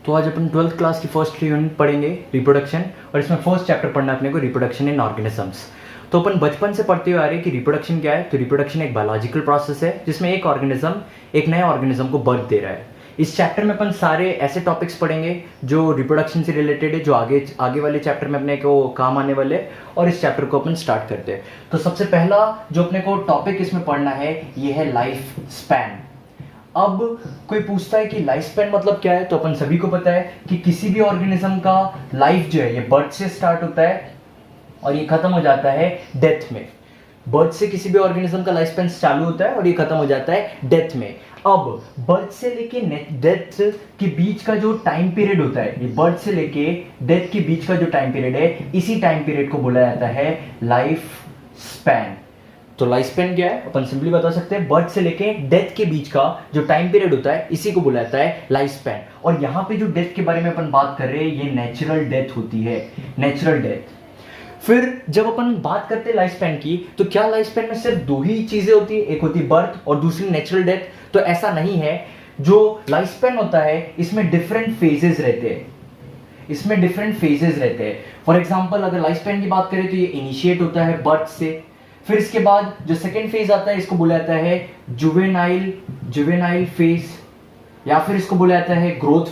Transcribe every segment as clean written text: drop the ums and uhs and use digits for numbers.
तो आज अपन 12th class की फर्स्ट यूनिट पढ़ेंगे रिप्रोडक्शन, और इसमें फर्स्ट चैप्टर पढ़ना है अपने को रिप्रोडक्शन इन ऑर्गेनिजम्स। तो अपन बचपन से पढ़ते हुए आ रहे हैं कि रिप्रोडक्शन क्या है। तो रिप्रोडक्शन एक बायोलॉजिकल प्रोसेस है जिसमें एक ऑर्गेनिज्म एक नए ऑर्गेनिज्म को बर्थ दे रहा है। इस चैप्टर में अपन सारे ऐसे टॉपिक्स पढ़ेंगे जो रिप्रोडक्शन से रिलेटेड है, जो आगे वाले चैप्टर में अपने को काम आने वाले, और इस चैप्टर को अपन स्टार्ट करते हैं। तो सबसे पहला जो अपने को टॉपिक इसमें पढ़ना है ये है लाइफ स्पैन। अब कोई पूछता है कि लाइफ स्पैन मतलब क्या है, तो अपन सभी को पता है कि किसी भी ऑर्गेनिज्म का लाइफ जो है ये बर्थ से स्टार्ट होता है और ये खत्म हो जाता है डेथ में। बर्थ से किसी भी ऑर्गेनिज्म का लाइफ स्पैन चालू होता है और ये खत्म हो जाता है डेथ में। अब बर्थ से लेके डेथ के बीच का जो टाइम पीरियड होता है, ये बर्थ से लेके डेथ के बीच का जो टाइम पीरियड है, इसी टाइम पीरियड को बोला जाता है लाइफ स्पैन। तो लाइफ स्पैन क्या है अपन सिंपली बता सकते हैं, बर्थ से लेके डेथ के बीच का जो टाइम पीरियड होता है इसी को बोला जाता है लाइफ स्पैन। और यहाँ पे जो डेथ के बारे में अपन बात कर रहे हैं ये नेचुरल डेथ होती है, नेचुरल डेथ। फिर जब अपन बात करते हैं लाइफ स्पैन की, तो क्या लाइफ स्पैन में सिर्फ दो ही चीजें होती है, एक होती है बर्थ और दूसरी नेचुरल डेथ? तो ऐसा नहीं है। जो लाइफ स्पैन होता है इसमें डिफरेंट फेजेस रहते हैं, इसमें डिफरेंट फेजेस रहते हैं। फॉर एग्जाम्पल अगर लाइफ स्पैन की बात करें तो ये इनिशिएट होता है बर्थ से, फिर इसके बाद जो सेकेंड फेज आता है इसको बोला जाता है जुवेनाइल फेज, या फिर इसको बोला जाता है ग्रोथ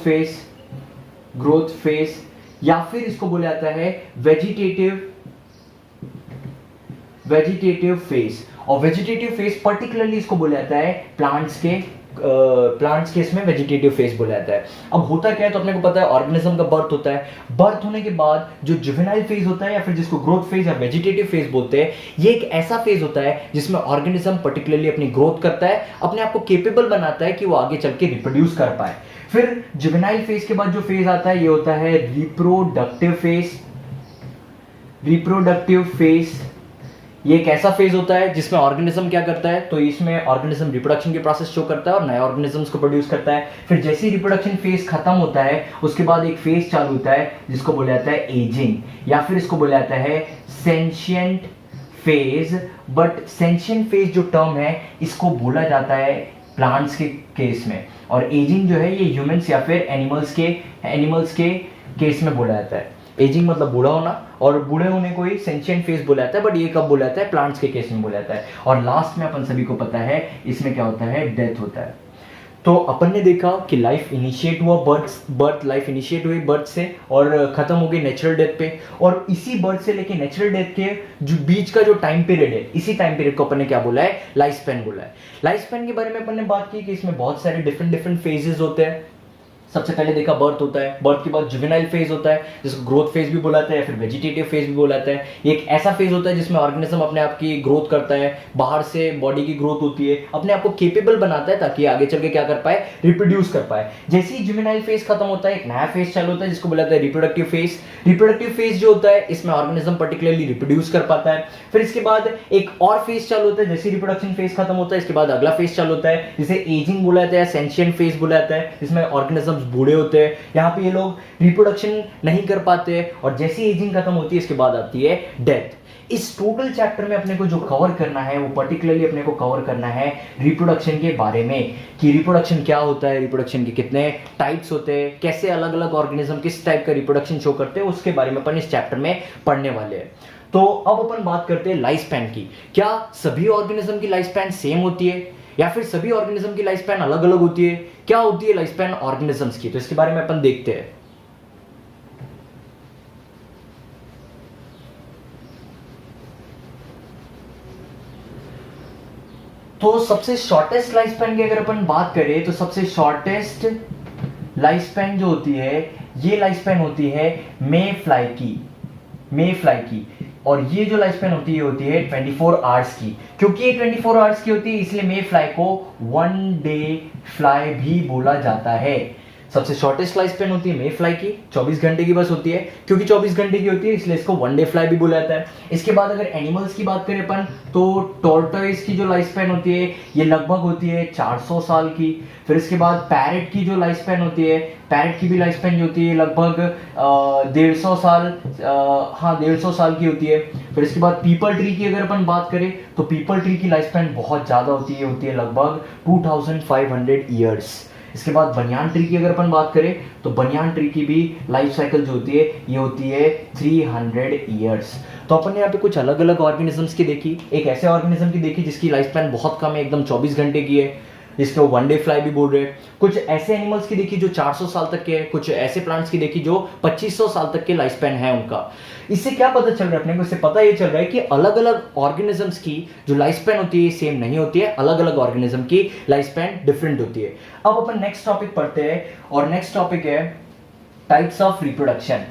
फेज, या फिर इसको बोला जाता है वेजिटेटिव फेज। और वेजिटेटिव फेज पर्टिकुलरली इसको बोला जाता है प्लांट्स के इसमें वेजिटेटिव फेज बोला जाता है। अब होता क्या है, तो अपने को पता है ऑर्गेनिज्म का बर्थ होता है, बर्थ होने के बाद जो जुवेनाइल फेज होता है या फिर जिसको ग्रोथ फेज या वेजिटेटिव फेज बोलते हैं, ये एक ऐसा फेज होता है जिसमें ऑर्गेनिज्म पर्टिकुलरली अपनी ग्रोथ करता है, अपने आप को केपेबल बनाता है कि वो आगे चल के रिप्रोड्यूस कर पाए। फिर जुवेनाइल फेज के बाद जो फेज आता है ये होता है रिप्रोडक्टिव फेज। ये एक ऐसा फेज होता है जिसमें ऑर्गेनिज्म क्या करता है, तो इसमें ऑर्गेनिज्म रिप्रोडक्शन के प्रोसेस शो करता है और नए ऑर्गेनिजम्स को प्रोड्यूस करता है। फिर जैसे ही रिप्रोडक्शन फेज खत्म होता है उसके बाद एक फेज चालू होता है जिसको बोला जाता है एजिंग, या फिर इसको बोला जाता है सेंशिएंट फेज। बट सेंशिएंट फेज जो टर्म है इसको बोला जाता है प्लांट्स के केस में, और एजिंग जो है ये ह्यूमंस या फिर एनिमल्स के केस में बोला जाता है। एजिंग मतलब बूढ़ा होना, और बूढ़े होने को ही सेंशिएंट फेज बोला जाता है, बट ये कब बोला जाता है, प्लांट्स के केस में बोला जाता है। और लास्ट में अपन सभी को पता है इसमें क्या होता है, डेथ होता है। तो अपन ने देखा कि लाइफ इनिशिएट हुआ लाइफ इनिशिएट हुई बर्थ से और खत्म हो गई नेचुरल डेथ पे, और इसी बर्थ से लेके नेचुरल डेथ के जो बीच का जो टाइम पीरियड है, इसी टाइम पीरियड को अपन ने क्या बोला है, लाइफ स्पैन बोला है। लाइफ स्पैन के बारे में अपन ने बात की कि इसमें बहुत सारे डिफरेंट फेजेस होते हैं। सबसे पहले देखा बर्थ होता है, बर्थ के बाद जुवेनाइल फेज होता है जिसको ग्रोथ फेज भी बोला जाता है, फिर वेजिटेटिव फेज भी बोला जाता है। ये एक ऐसा फेज होता है जिसमें ऑर्गेनिज्म अपने आप की ग्रोथ करता है, बाहर से बॉडी की ग्रोथ होती है, अपने आप को केपेबल बनाता है ताकि आगे चल के क्या कर पाए, रिप्रोड्यूस कर पाए। जैसे ही जुवेनाइल फेज खत्म होता है एक नया फेज चालू होता है जिसको बोला जाता है रिप्रोडक्टिव फेज। रिप्रोडक्टिव फेज जो होता है इसमें ऑर्गेनिज्म पर्टिकुलरली रिप्रोड्यूस कर पाता है। फिर इसके बाद एक और फेज चालू होता है, जैसे रिप्रोडक्शन फेज खत्म होता है इसके बाद अगला फेज चालू होता है जिसे एजिंग बोला जाता है, सेंशिएंट फेज बोला जाता है, जिसमें ऑर्गेनिजम्स बूढ़े होते हैं, यहाँ पे ये लोग रिप्रोडक्शन नहीं कर पाते, और जैसी एजिंग खत्म होती है इसके बाद आती है डेथ। इस टोटल चैप्टर में अपने को जो कवर करना है वो पर्टिकुलरली अपने को कवर करना है रिप्रोडक्शन के बारे में, कि रिप्रोडक्शन क्या होता है, रिप्रोडक्शन के कितने टाइप्स होते हैं, कैसे अलग अलग ऑर्गेनिज्म किस टाइप का रिप्रोडक्शन शो करते हैं, उसके बारे में अपन इस चैप्टर में पढ़ने वाले हैं। तो अब अपन बात करते हैं लाइफ स्पैन की। क्या सभी ऑर्गेनिज्म की लाइफ स्पैन सेम होती है या फिर सभी ऑर्गेनिज्म की लाइफ स्पैन अलग अलग होती है? क्या होती है लाइफ स्पैन ऑर्गेनिजम्स की, तो इसके बारे में अपन देखते हैं। तो सबसे शॉर्टेस्ट लाइफ स्पैन की अगर अपन बात करें तो सबसे शॉर्टेस्ट लाइफ स्पैन जो होती है ये लाइफ स्पैन होती है मे फ्लाई की। और ये जो लाइफ स्पैन होती है 24 आवर्स की। क्योंकि ये 24 आवर्स की होती है इसलिए मे फ्लाई को वन डे फ्लाई भी बोला जाता है। सबसे शॉर्टेस्ट लाइफ स्पैन होती है मे फ्लाई की, 24 घंटे की बस होती है। क्योंकि 24 घंटे की होती है इसलिए इसको वन डे फ्लाई भी बोला जाता है। इसके बाद अगर एनिमल्स की बात करें अपन तो टॉर्टोइस की जो लाइफ स्पैन होती है ये लगभग होती है 400 साल की। फिर इसके बाद पैरेट की जो लाइफ स्पैन होती है, पैरेट की भी लाइफ स्पैन जो होती है लगभग 150 साल 150 साल की होती है। फिर इसके बाद पीपल ट्री की अगर अपन बात करें तो पीपल ट्री की लाइफ स्पैन बहुत ज़्यादा होती है लगभग 2500 ईयर्स। इसके बाद बनियान ट्री की अगर अपन बात करें तो बनियान ट्री की भी लाइफ साइकिल जो होती है ये होती है 300 ईयर्स। तो अपन ने यहाँ पे कुछ अलग अलग ऑर्गेनिजम्स की देखी, एक ऐसे ऑर्गेनिज्म की देखी जिसकी लाइफ स्पैन बहुत कम है, एकदम 24 घंटे की है, जिसको वन डे फ्लाई भी बोल रहे हैं। कुछ ऐसे एनिमल्स की देखी जो 400 साल तक के है, कुछ ऐसे प्लांट्स की देखी जो 2500 साल तक के लाइफ स्पैन है उनका। इससे क्या पता चल रहा है अपने को, इससे पता ये चल रहा है कि अलग अलग ऑर्गेनिजम्स की जो लाइफ स्पैन होती है सेम नहीं होती है, अलग अलग ऑर्गेनिज्म की लाइफ स्पैन डिफरेंट होती है। अब अपन नेक्स्ट टॉपिक पढ़ते हैं और नेक्स्ट टॉपिक है टाइप्स ऑफ रिप्रोडक्शन।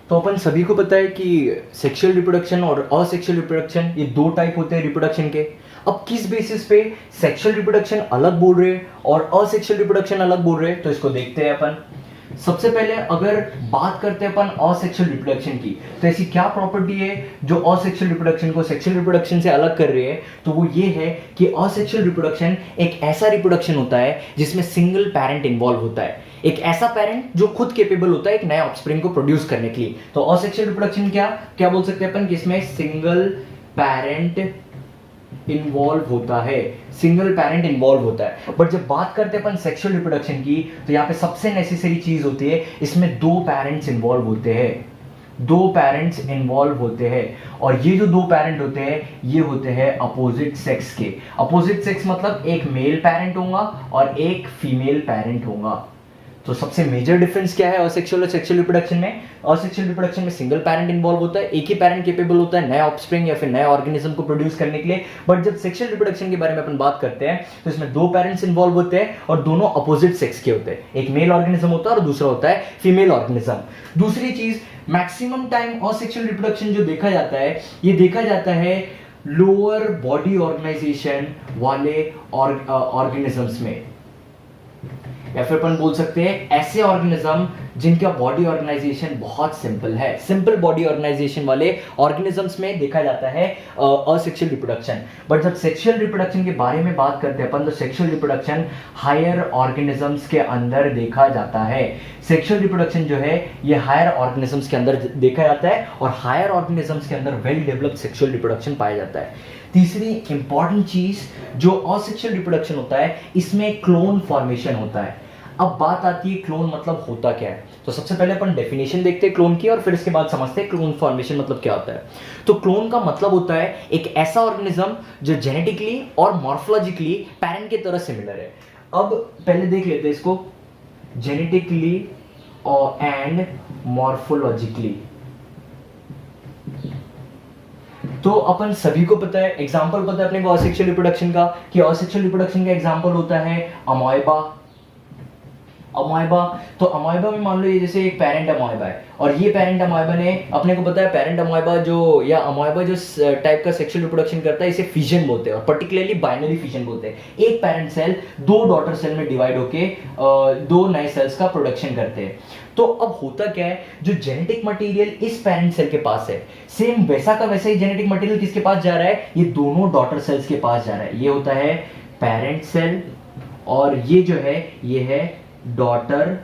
तो अपन सभी को पता है कि सेक्सुअल रिप्रोडक्शन और असेक्सुअल रिप्रोडक्शन ये दो टाइप होते हैं रिप्रोडक्शन के। अब किस बेसिस पे सेक्सुअल रिप्रोडक्शन अलग बोल रहे हैं और असेक्सुअल रिप्रोडक्शन अलग बोल रहे हैं, तो इसको देखते हैं अपन। सबसे पहले अगर बात करते हैं अपन असेक्सुअल रिप्रोडक्शन की, तो ऐसी क्या प्रॉपर्टी है जो असेक्सुअल रिप्रोडक्शन को सेक्सुअल रिप्रोडक्शन से अलग कर रही है, तो वो ये है कि असेक्सुअल रिप्रोडक्शन एक ऐसा रिप्रोडक्शन होता है जिसमें सिंगल पेरेंट इन्वॉल्व होता है, एक ऐसा पेरेंट जो खुद कैपेबल होता है एक नया ऑफस्प्रिंग को प्रोड्यूस करने के लिए। तो असेक्सुअल रिप्रोडक्शन क्या क्या बोल सकते हैं अपन, जिसमें सिंगल पेरेंट इन्वॉल्व होता है, सिंगल पेरेंट इन्वॉल्व होता है। बट जब बात करते हैं अपन सेक्सुअल रिप्रोडक्शन की, तो यहाँ पे सबसे नेसेसरी चीज होती है, इसमें दो पेरेंट्स इन्वॉल्व होते हैं, दो पेरेंट्स इन्वॉल्व होते हैं। और ये जो दो पेरेंट होते हैं ये होते हैं अपोजिट सेक्स के। अपोजिट सेक्स मतलब एक मेल पेरेंट होगा और एक फीमेल पेरेंट होगा। तो सबसे मेजर डिफरेंस क्या है असेक्सुअल और सेक्सुअल रिप्रोडक्शन में? असेक्सुअल रिप्रोडक्शन में सिंगल पेरेंट इन्वॉल्व होता है, एक ही पेरेंट कैपेबल होता है नया ऑफस्प्रिंग या फिर नया ऑर्गेनिज्म को प्रोड्यूस करने के लिए। बट जब सेक्सुअल रिप्रोडक्शन के बारे में अपन बात करते हैं तो इसमें दो पेरेंट्स इन्वॉल्व होते हैं और दोनों अपोजिट सेक्स के होते हैं, एक मेल ऑर्गेनिज्म होता है और दूसरा होता है फीमेल ऑर्गेनिज्म। दूसरी चीज, मैक्सिमम टाइम असेक्सुअल रिप्रोडक्शन जो देखा जाता है ये देखा जाता है लोअर बॉडी ऑर्गेनाइजेशन वाले ऑर्गेनिजम्स में, या फिर अपन बोल सकते हैं ऐसे ऑर्गेनिज्म जिनका बॉडी ऑर्गेनाइजेशन बहुत सिंपल है। सिंपल बॉडी ऑर्गेनाइजेशन वाले ऑर्गेनिजम्स में देखा जाता है असेक्सुअल रिप्रोडक्शन। बट जब सेक्सुअल रिप्रोडक्शन के बारे में बात करते हैं अपन, तो सेक्सुअल रिप्रोडक्शन हायर ऑर्गेनिजम्स के अंदर देखा जाता है। सेक्सुअल रिप्रोडक्शन जो है ये हायर ऑर्गेनिजम्स के अंदर देखा जाता है और हायर ऑर्गेनिजम्स के अंदर वेल डेवलप्ड सेक्सुअल रिप्रोडक्शन पाया जाता है। तीसरी इंपॉर्टेंट चीज जो असेक्सुअल रिप्रोडक्शन होता है इसमें क्लोन फॉर्मेशन होता है। अब बात आती है क्लोन मतलब होता क्या है, तो सबसे पहले अपन डेफिनेशन देखते हैं क्लोन की और फिर इसके बाद समझते हैं क्लोन फॉर्मेशन मतलब क्या होता है। तो क्लोन का मतलब होता है एक ऐसा ऑर्गेनिज्म जो जेनेटिकली और मॉर्फोलॉजिकली पेरेंट की तरह सिमिलर है। अब पहले देख लेते हैं इसको, जेनेटिकली और एंड मॉर्फोलॉजिकली। तो अपन सभी को पता है, एग्जांपल पता है अपने को असेक्सुअल रिप्रोडक्शन का, कि असेक्सुअल रिप्रोडक्शन का एग्जांपल होता है अमोएबा। अमोएबा, तो अमोएबा में मान लो ये जैसे एक पेरेंट अमोएबा है और ये पेरेंट अमोएबा ने, अपने को पता है पेरेंट अमोएबा जो या अमोएबा जो टाइप का सेक्सुअल रिप्रोडक्शन करता है इसे फिजन बोलते हैं और पर्टिकुलरली बाइनरी फिजन बोलते हैं। एक पेरेंट सेल दो डॉटर सेल में डिवाइड होके दो नए सेल्स का प्रोडक्शन करते हैं। तो अब होता क्या है, जो जेनेटिक मटेरियल इस पेरेंट सेल के पास है सेम वैसा का वैसा ही जेनेटिक मटेरियल किसके पास जा रहा है, ये दोनों डॉटर सेल्स के पास जा रहा है। ये होता है पेरेंट सेल और ये जो है ये है डॉटर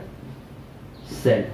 सेल।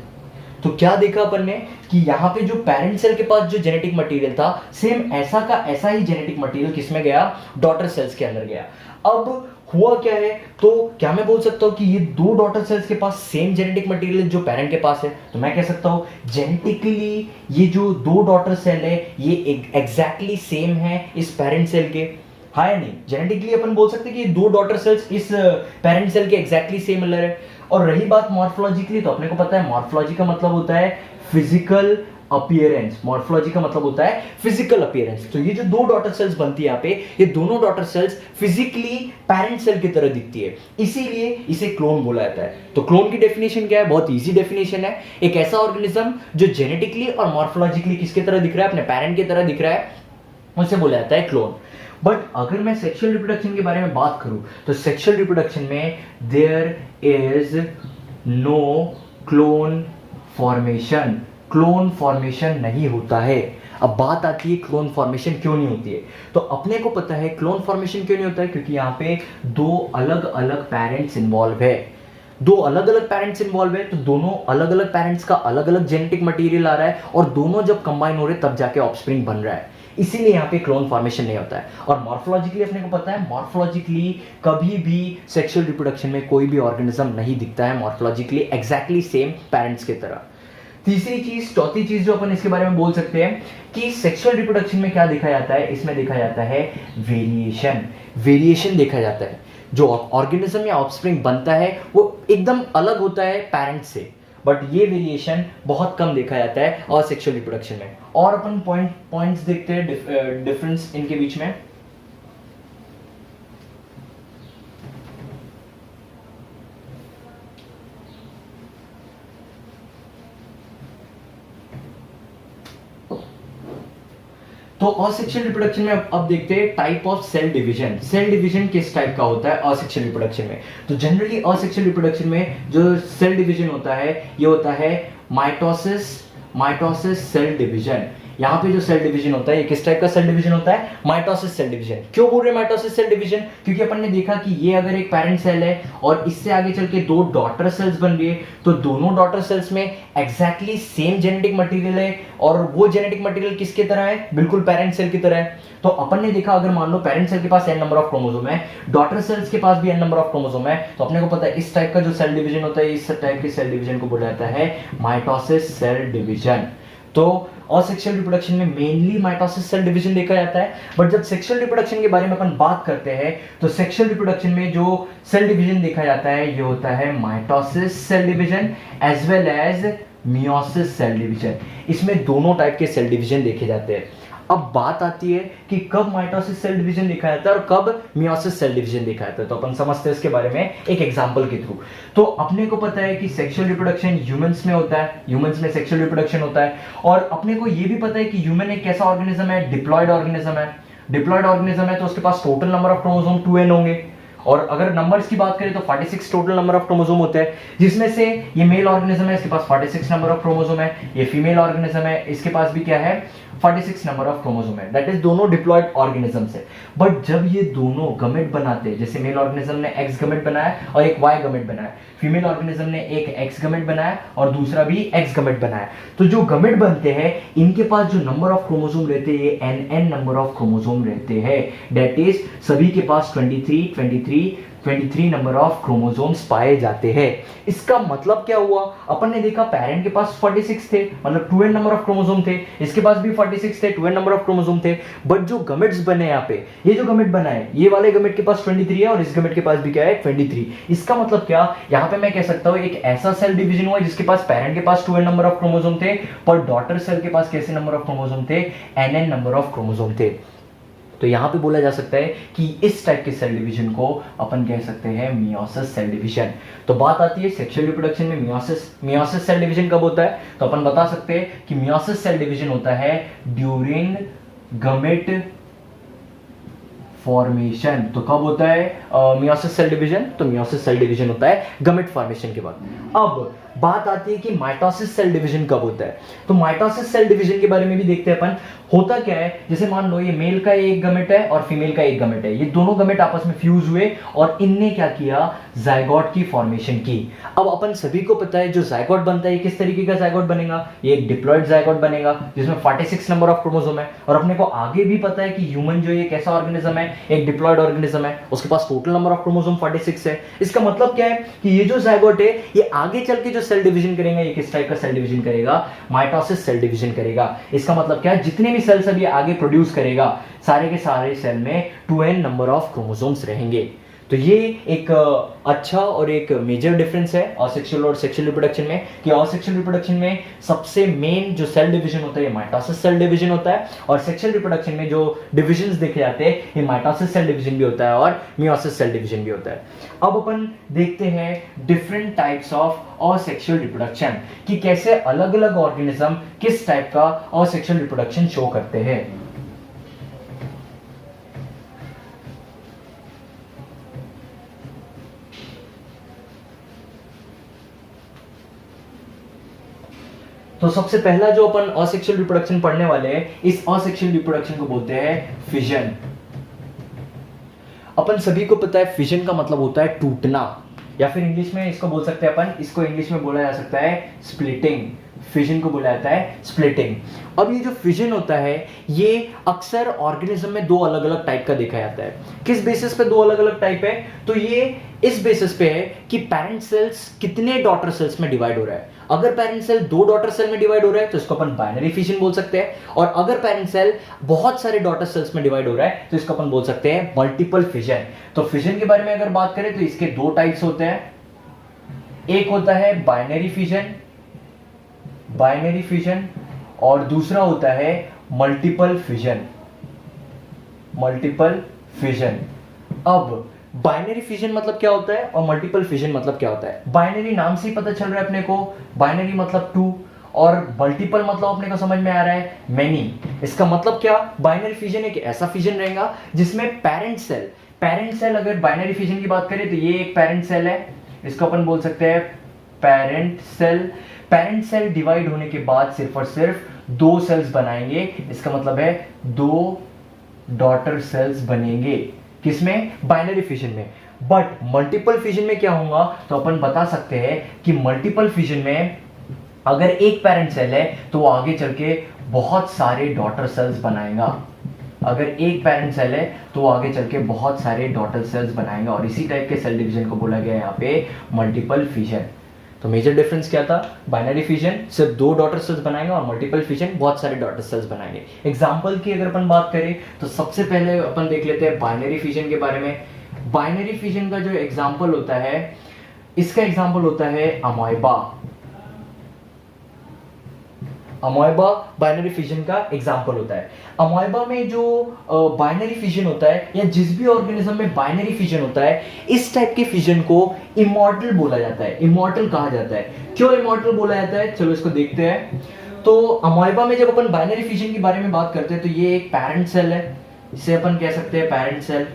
तो क्या देखा अपन ने कि यहां पे जो पेरेंट सेल के पास जो जेनेटिक मटेरियल था सेम ऐसा का ऐसा ही जेनेटिक मटेरियल किसमें गया, डॉटर सेल्स के अंदर गया। अब हुआ क्या है, तो क्या मैं बोल सकता हूं कि ये दो डॉटर सेल्स के पास सेम जेनेटिक मटेरियल जो पेरेंट के पास है, तो मैं कह सकता हूं जेनेटिकली ये जो दो डॉटर सेल है ये एग्जैक्टली सेम है इस पेरेंट सेल के। हाँ या नहीं, जेनेटिकली अपन बोल सकते हैं कि दो डॉटर सेल्स इस पेरेंट सेल के एग्जैक्टली सिमिलर है। और रही बात मॉर्फोलॉजिकली, तो अपने को पता है मॉर्फोलॉजी का मतलब होता है फिजिकल अपीयरेंस। मॉर्फोलॉजी का मतलब होता है फिजिकल अपीयरेंस। तो ये जो दो डॉटर सेल्स बनती है यहाँ पे, ये दोनों daughter cells physically parent cell की तरह दिखती है, इसीलिए इसे क्लोन बोला जाता है। तो क्लोन की डेफिनेशन क्या है, बहुत इजी डेफिनेशन है, एक ऐसा ऑर्गेनिज्म जो जेनेटिकली और मॉर्फोलॉजिकली किसकी तरह दिख रहा है, अपने पेरेंट की तरह दिख रहा है, उसे बोला जाता है क्लोन। बट अगर मैं सेक्सुअल रिप्रोडक्शन के बारे में बात करूं, तो सेक्सुअल रिप्रोडक्शन में there is no clone formation. Clone formation नहीं होता है। अब बात आती है क्लोन फॉर्मेशन क्यों नहीं होती है। तो अपने को पता है क्लोन फॉर्मेशन क्यों नहीं होता है, क्योंकि यहाँ पे दो अलग अलग पेरेंट्स इन्वॉल्व है, दो अलग अलग पेरेंट्स इन्वॉल्व है, तो दोनों अलग अलग पेरेंट्स का अलग अलग जेनेटिक मटेरियल आ रहा है और दोनों जब कंबाइन हो रहे हैं तब जाके ऑफस्प्रिंग बन रहा है, इसीलिए यहाँ पे क्लोन फॉर्मेशन नहीं होता है। और मॉर्फोलॉजिकली अपने को पता है, मॉर्फोलॉजिकली कभी भी सेक्सुअल रिप्रोडक्शन में कोई भी ऑर्गेनिज्म नहीं दिखता है मॉर्फोलॉजिकली एग्जैक्टली सेम पेरेंट्स की तरह। तीसरी चीज, चौथी चीज जो अपन इसके बारे में बोल सकते हैं कि सेक्सुअल रिप्रोडक्शन में क्या देखा जाता है, इसमें देखा जाता है वेरिएशन। वेरिएशन देखा जाता है, जो ऑर्गेनिज्म या ऑफस्प्रिंग बनता है वो एकदम अलग होता है पेरेंट से, बट ये वेरिएशन बहुत कम देखा जाता है और सेक्सुअल रिप्रोडक्शन में। और अपन पॉइंट्स देखते हैं डिफरेंस इनके बीच में। तो असेक्सुअल रिप्रोडक्शन में अब देखते हैं type of cell division. Cell division किस टाइप का होता है असेक्सुअल रिप्रोडक्शन में। तो जनरली असेक्सुअल रिप्रोडक्शन में जो सेल डिवीजन होता है ये होता है माइटोसिस सेल डिवीजन। यहाँ पे जो सेल डिवीजन होता है ये किस टाइप का सेल डिवीजन होता है, माइटोसिस सेल डिवीजन। क्यों बोल रहे हैं माइटोसिस सेल डिवीजन, क्योंकि अपन ने देखा कि ये अगर एक पेरेंट सेल है और इससे आगे चल के दो डॉटर सेल्स बन रही है, तो दोनों डॉटर सेल्स में एग्जैक्टली सेम जेनेटिक मटेरियल है और वो जेनेटिक मटेरियल किसके तरह है, बिल्कुल पेरेंट सेल की तरह है। तो अपन ने देखा अगर मान लो पेरेंट सेल के पास n नंबर ऑफ क्रोमोसोम है, डॉटर सेल्स के पास भी n नंबर ऑफ क्रोमोसोम है, तो अपने को पता है इस टाइप का जो सेल डिवीजन होता है, इस टाइप के सेल डिवीजन को बोला जाता है माइटोसिस सेल डिवीजन। तो असेक्सुअल रिप्रोडक्शन में मेनली माइटोसिस सेल डिवीजन देखा जाता है। बट जब सेक्सुअल रिप्रोडक्शन के बारे में अपन बात करते हैं तो सेक्सुअल रिप्रोडक्शन में जो सेल डिवीजन देखा जाता है ये होता है mitosis cell division as well as meiosis cell division. इसमें दोनों टाइप के सेल डिवीजन देखे जाते हैं। अब बात आती है कि कब माइटोसिस सेल डिवीजन देखा जाता है और कब मियोसिस सेल डिवीजन देखा जाता है, तो अपन समझते हैं इसके बारे में एक एग्जांपल के थ्रू। तो अपने को पता है कि सेक्सुअल रिप्रोडक्शन ह्यूमंस में होता है, ह्यूमंस में सेक्सुअल रिप्रोडक्शन होता है, और अपने को ये भी पता है कि ह्यूमन एक कैसा ऑर्गेनिज्म है, डिप्लॉयड ऑर्गेनिज्म है। डिप्लॉयड ऑर्गेनिज्म है तो उसके पास total number of chromosome 2n होंगे, और अगर नंबर्स की बात करें तो 46 टोटल नंबर ऑफ क्रोमोसोम होते हैं, जिसमें से ये मेल ऑर्गेनिज्म है इसके पास 46 नंबर ऑफ क्रोमोसोम है, ये फीमेल ऑर्गेनिज्म है इसके पास भी क्या है 46 नंबर ऑफ क्रोमोसोम है, दैट इज दोनों डिप्लॉयड ऑर्गेनिजम्स है। बट जब ये दोनों गमेट बनाते हैं, जैसे मेल ऑर्गेनिज्म ने एक्स गमेट बनाया और एक वाई गमेट बनाया, फीमेल ऑर्गेनिज्म ने एक एक्स गमेट बनाया और दूसरा भी एक्स गमेट बनाया, तो जो गमेट बनते हैं इनके पास जो नंबर ऑफ क्रोमोसोम रहते हैं ये nn नंबर ऑफ क्रोमोसोम रहते हैं, दैट इज सभी के पास 23 नंबर ऑफ क्रोमोसोम्स पाए जाते हैं। इसका मतलब क्या हुआ, अपन ने देखा पेरेंट के पास 46 थे, मतलब 2n नंबर ऑफ क्रोमोसोम थे, इसके पास भी 46 थे, 2n नंबर ऑफ क्रोमोसोम थे, बट जो गमेट्स बने यहाँ पे, ये जो गमेट बना है ये वाले गमेट के पास 23 है और इस गमेट के पास भी क्या है 23। इसका मतलब क्या, यहाँ पे मैं कह सकता हूँ एक ऐसा सेल डिवीजन हुआ जिसके पास पेरेंट के पास 2n नंबर ऑफ क्रोमोसोम थे, पर डॉटर सेल के पास कैसे नंबर ऑफ क्रोमोसोम थे, nn नंबर ऑफ क्रोमोसोम थे। तो यहां पे बोला जा सकता है कि इस टाइप के सेल डिवीजन को अपन कह सकते हैं मियोसिस सेल डिवीजन। तो बात आती है सेक्सुअल रिप्रोडक्शन में मियोसिस सेल डिवीजन कब होता है, तो अपन बता सकते हैं कि मियोसिस सेल डिवीजन होता है ड्यूरिंग गमेट फॉर्मेशन। तो कब होता है मियोसिस सेल डिवीजन, तो मियोसिस सेल डिवीजन होता है गमेट फॉर्मेशन के बाद। अब बात आती है कि माइटोसिस सेल डिवीजन कब होता है, तो माइटोसिस सेल डिवीजन के बारे में भी देखते हैं अपन। होता क्या है, जैसे मान लो ये मेल का एक गमेट है और फीमेल का एक गमेट है, ये दोनों गमेट आपस में फ्यूज हुए और इनने क्या किया, जायगोट की फॉर्मेशन की। अब अपन सभी को पता है जो जायगोट बनता है ये किस तरीके का जायगोट बनेगा, ये एक डिप्लॉयड जायगोट बनेगा जिसमें 46 नंबर ऑफ क्रोमोसोम है, और अपने को आगे भी पता है कि ह्यूमन जो ये कैसा ऑर्गेनिज्म है, एक डिप्लॉयड ऑर्गेनिज्म है, उसके पास टोटल नंबर ऑफ क्रोमोसोम 46 है। इसका मतलब क्या है कि ये जो जायगोट है ये आगे चल के जो सेल डिवीजन करेगा ये किस टाइप का सेल डिवीजन करेगा, माइटोसिस सेल डिवीजन करेगा। इसका मतलब क्या है, जितने भी सेल्स अभी आगे प्रोड्यूस करेगा सारे के सारे सेल में 2n नंबर ऑफ क्रोमोसोम्स रहेंगे। तो ये एक अच्छा और एक मेजर डिफरेंस है असेक्सुअल और सेक्सुअल रिप्रोडक्शन में, कि असेक्सुअल रिप्रोडक्शन में सबसे मेन जो सेल डिवीजन होता है ये माइटोसिस सेल डिवीजन होता है, और सेक्सुअल रिप्रोडक्शन में जो डिविजन्स देखे जाते हैं ये माइटोसिस सेल डिवीजन भी होता है और मियोसिस सेल डिवीजन भी होता है। अब अपन देखते हैं different types of asexual reproduction, कि कैसे अलग अलग ऑर्गेनिज्म किस टाइप का असेक्सुअल रिप्रोडक्शन शो करते हैं। तो सबसे पहला जो अपन असेक्सुअल रिप्रोडक्शन पढ़ने वाले हैं, इस असेक्सुअल रिप्रोडक्शन को बोलते हैं फिजन। अपन सभी को पता है फिजन का मतलब होता है टूटना, या फिर इंग्लिश में इसको बोल सकते हैं अपन, इसको इंग्लिश में बोला जा सकता है स्प्लिटिंग। फिजन को बोला जाता है स्प्लिटिंग। अब ये जो फिजन होता है ये अक्सर ऑर्गेनिज्म में दो अलग अलग टाइप का देखा जाता है। किस बेसिस पे दो अलग अलग टाइप है? तो ये इस बेसिस पे है कि पेरेंट सेल्स कितने डॉटर सेल्स में डिवाइड हो रहा है। अगर पेरेंट सेल दो डॉटर सेल में डिवाइड हो रहा है तो इसको अपन बाइनरी फिजन बोल सकते हैं, और अगर पेरेंट सेल बहुत सारे डॉटर सेल्स में डिवाइड हो रहा है तो इसको अपन बोल सकते हैं मल्टीपल फिजन। तो फिजन के बारे में अगर बात करें तो इसके दो टाइप्स होते हैं। एक होता है बाइनरी फिजन, और दूसरा होता है मल्टीपल फिजन। अब बाइनरी फिजन मतलब क्या होता है और मल्टीपल फिजन मतलब क्या होता है? बाइनरी नाम से ही पता चल रहा है अपने को, बाइनरी मतलब टू, और मल्टीपल मतलब अपने को समझ में आ रहा है मैनी। इसका मतलब क्या? बाइनरी फिजन एक ऐसा फिजन रहेगा जिसमें पेरेंट सेल अगर बाइनरी फिजन की बात करें तो ये एक पेरेंट सेल है, इसको अपन बोल सकते हैं पेरेंट सेल डिवाइड होने के बाद सिर्फ और सिर्फ दो सेल्स बनाएंगे, इसका मतलब है दो डॉटर सेल्स बनेंगे। किसमें? बाइनरी फिजन में। बट मल्टीपल फिजन में क्या होगा? तो अपन बता सकते हैं कि मल्टीपल फिजन में अगर एक पेरेंट सेल है तो वो आगे चल के बहुत सारे डॉटर सेल्स बनाएगा। अगर एक पेरेंट सेल है तो वो आगे चल के बहुत सारे डॉटर सेल्स बनाएगा, और इसी टाइप के सेल डिवीजन को बोला गया है यहाँ पे मल्टीपल फिजन। तो मेजर डिफरेंस क्या था? बाइनरी फिजन सिर्फ दो डॉटर सेल्स बनाएंगे और मल्टीपल फिजन बहुत सारे डॉटर सेल्स बनाएंगे। एग्जांपल की अगर अपन बात करें तो सबसे पहले अपन देख लेते हैं बाइनरी फिजन के बारे में। बाइनरी फिजन का जो एग्जांपल होता है, इसका एग्जांपल होता है अमोएबा बाइनरी फिजन का एग्जांपल होता है। अमोएबा में जो बाइनरी फिजन होता है, या जिस भी ऑर्गेनिज्म में बाइनरी फिजन होता है, इस टाइप के फिजन को इमॉर्टल बोला जाता है, इमॉर्टल कहा जाता है। क्यों इमॉर्टल बोला जाता है? चलो इसको देखते हैं। तो अमोएबा में जब अपन बाइनरी फिजन के बारे में बात करते हैं तो ये एक पेरेंट सेल है, इसे अपन कह सकते हैं पेरेंट सेल।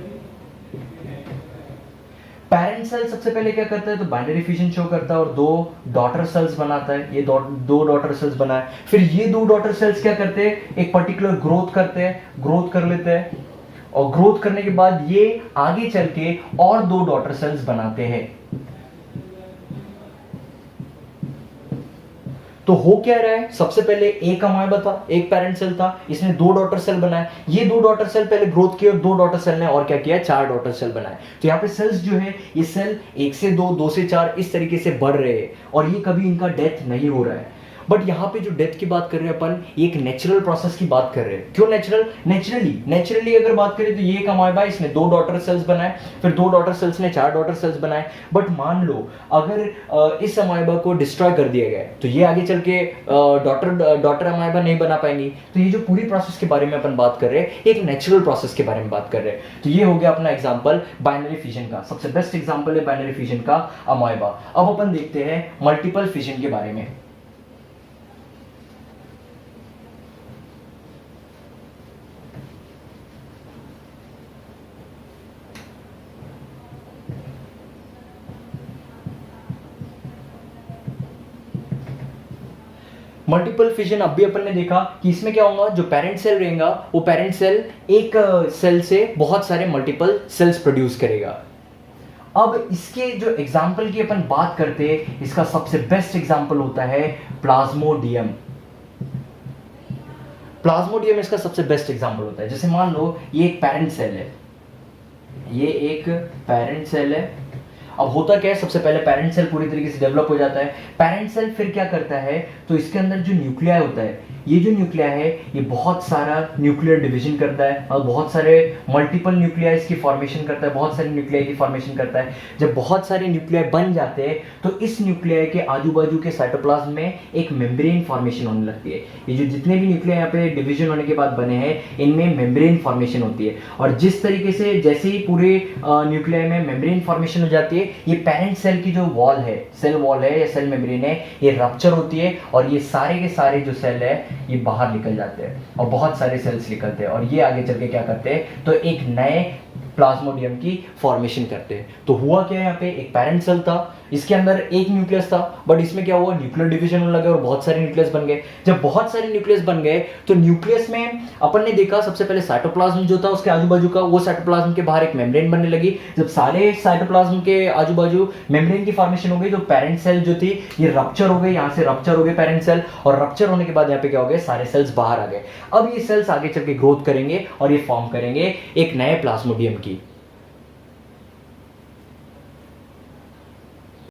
पेरेंट सेल सबसे पहले क्या करता है? तो बाइनरी फिजन शो करता है और दो डॉटर सेल्स बनाता है। ये दो डॉटर सेल्स बनाए, फिर ये दो डॉटर सेल्स क्या करते हैं? एक पर्टिकुलर ग्रोथ कर लेते हैं, और ग्रोथ करने के बाद ये आगे चल के और दो डॉटर सेल्स बनाते हैं। तो हो क्या रहा है? सबसे पहले एक अमोएबा था, एक पेरेंट सेल था, इसने दो डॉटर सेल बनाए। ये दो डॉटर सेल पहले ग्रोथ किए और दो डॉटर सेल ने और क्या किया? चार डॉटर सेल बनाए। तो यहाँ पे सेल्स जो है, ये सेल एक से दो, दो से चार, इस तरीके से बढ़ रहे हैं, और ये कभी इनका डेथ नहीं हो रहा है। बट यहाँ पे जो डेथ की बात कर रहे हैं अपन, ये एक नेचुरल प्रोसेस की बात कर रहे हैं। क्यों नेचुरल? नेचुरली अगर बात करें तो ये एक अमोएबा, इसने दो डॉटर सेल्स बनाए, फिर दो डॉटर सेल्स ने चार डॉटर सेल्स बनाए। बट मान लो अगर इस अमोएबा को डिस्ट्रॉय कर दिया गया तो ये आगे चल के डॉटर अमोएबा नहीं बना पाएंगी। तो ये जो पूरी प्रोसेस के बारे में अपन बात कर रहे हैं, एक नेचुरल प्रोसेस के बारे में बात कर रहे हैं। तो ये हो गया अपना एग्जाम्पल बाइनरी फिजन का। सबसे बेस्ट एग्जाम्पल है बाइनरी फिजन का अमोएबा। अब अपन देखते हैं मल्टीपल फिजन के बारे में। मल्टीपल फिजन अब भी अपन ने देखा कि इसमें क्या होगा? जो पेरेंट सेल रहेगा वो पेरेंट सेल एक सेल से बहुत सारे मल्टीपल सेल्स प्रोड्यूस करेगा। अब इसके जो एग्जाम्पल की अपन बात करते हैं, इसका सबसे बेस्ट एग्जाम्पल होता है प्लाज्मोडियम। प्लाज्मोडियम इसका सबसे बेस्ट एग्जाम्पल होता है। जैसे मान लो ये एक पेरेंट सेल है, अब होता क्या है? सबसे पहले पेरेंट सेल पूरी तरीके से डेवलप हो जाता है। पेरेंट सेल फिर क्या करता है? तो इसके अंदर जो न्यूक्लिया होता है, ये जो न्यूक्लिया है ये बहुत सारा न्यूक्लियर डिवीजन करता है और बहुत सारे मल्टीपल न्यूक्लियाइज की फॉर्मेशन करता है, बहुत सारे न्यूक्लियाई की फॉर्मेशन करता है। जब बहुत सारे न्यूक्लियाई बन जाते हैं तो इस न्यूक्लियाई के आजू बाजू के साइटोप्लाज्म में एक मेम्ब्रेन फॉर्मेशन होने लगती है। ये जो जितने भी न्यूक्लियाई यहाँ पे डिवीजन होने के बाद बने हैं, इनमें मेम्ब्रेन फॉर्मेशन होती है। और जिस तरीके से जैसे ही पूरे न्यूक्लियाई में मेम्ब्रेन फॉर्मेशन हो जाती है, ये पेरेंट सेल की जो वॉल है, सेल वॉल है या सेल मेम्ब्रेन है, ये रप्चर होती है और ये सारे के सारे जो सेल है ये बाहर निकल जाते हैं और बहुत सारे सेल्स निकलते हैं और ये आगे चल के क्या करते हैं? तो एक नए प्लाज्मोडियम की फॉर्मेशन करते हैं। तो हुआ क्या यहाँ पे, एक पेरेंट सेल था, इसके अंदर एक न्यूक्लियस था, बट इसमें क्या हुआ, न्यूक्लियर डिवीजन होने लगा और बहुत सारे न्यूक्लियस बन गए। जब बहुत सारे न्यूक्लियस बन गए तो न्यूक्लियस में अपन ने देखा सबसे पहले साइटोप्लाज्म जो था उसके आजू बाजू का, वो साइटोप्लाज्म के बाहर एक मेम्ब्रेन बनने लगी। जब सारे साइटोप्लाज्म के आजू बाजू मेम्ब्रेन की फॉर्मेशन हो गई तो पेरेंट सेल जो थी ये रप्चर हो गई, यहाँ से रप्चर हो गए पेरेंट सेल, और रप्चर होने के बाद यहाँ पे क्या हो गया, सारे सेल्स बाहर आ गए। अब ये सेल्स आगे चल के ग्रोथ करेंगे और ये फॉर्म करेंगे एक नए प्लाज्मोडियम की।